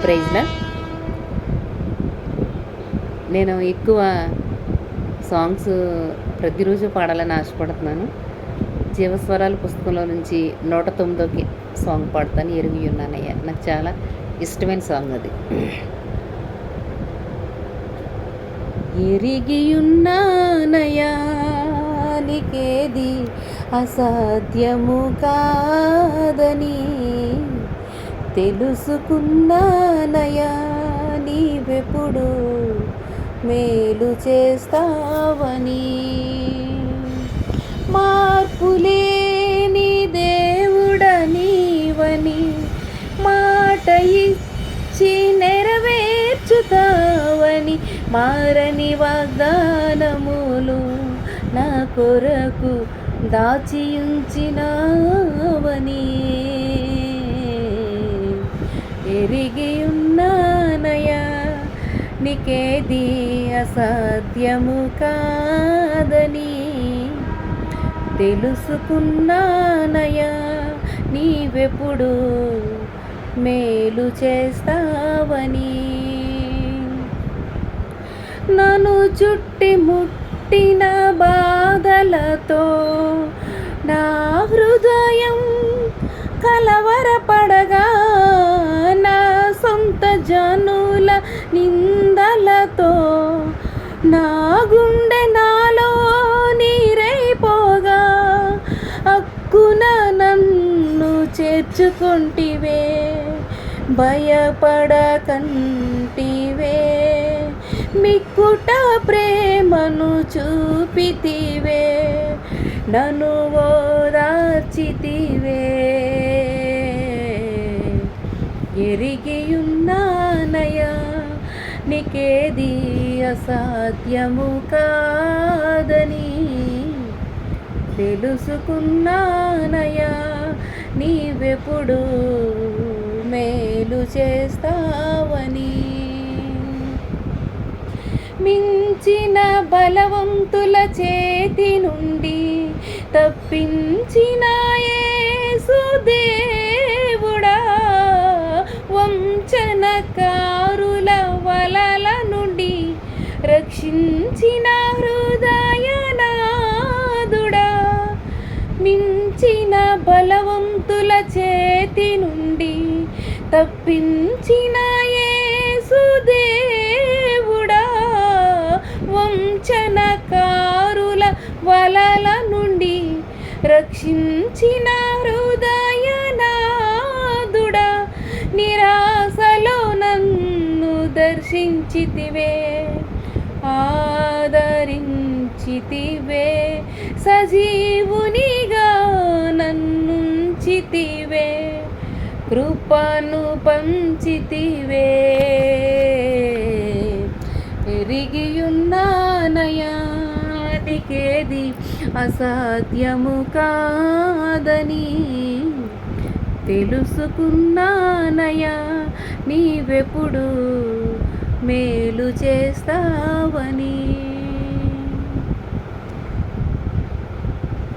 ప్రైజ్లా. నేను ఎక్కువ సాంగ్స్ ప్రతిరోజు పాడాలని ఆశపడుతున్నాను. జీవస్వరాలు పుస్తకంలో నుంచి 109 సాంగ్ పాడతాను, ఎరిగి ఉన్నానయ్యా. నాకు చాలా ఇష్టమైన సాంగ్ అది. ఎరిగియున్నానయా నీకేది అసాధ్యము కాదని, తెలుసుకున్నానయా నీవెప్పుడు మేలు చేస్తావని. మార్పులేని దేవుడనీవని మాట ఇచ్చి నెరవేర్చుతావని, మారని వాగ్దానములు నా కొరకు దాచి ఉంచినావని ఎరిగి ఉన్నానయా నీకేది అసాధ్యము కాదని, తెలుసుకున్నానయా నీవెప్పుడు మేలు చేస్తావని. నన్ను చుట్టి ముట్టిన బాధలతో నా హృదయం కలవరపడగా, నా సొంత జనుల నిందలతో నా గుండె నాలో నీరైపోగా, అక్కున నన్ను చేర్చుకుంటివే, భయపడకంటివే, మిక్కుట ప్రేమను చూపితివే, నన్ను ఓదార్చితివే. ఎరిగియున్నానయా నీకేది అసాధ్యము కాదని, తెలుసుకున్నానయా నీవెప్పుడు మేలు చేస్తావని. మించిన బలవంతుల చేతి నుండి తప్పించిన యేసు దేవుడా, వంచనకారుల వలల నుండి రక్షించిన హృదయనాథుడా, మించిన బలవంతుల చేతి నుండి తప్పించిన యేసు దేవుడా, వంచనకారుల వలల నుండి రక్షించిన హృదయనాథుడా, నిరాశలో నన్ను దర్శించితివే, ఆదరించితివే, సజీవునిగా నన్నుంచితివే, కృపను పంచితివే. ఎరిగియున్నానయా నీకేది అసాధ్యము కాదని, తెలుసుకున్నానయా నీవెప్పుడు మేలు చేస్తావని.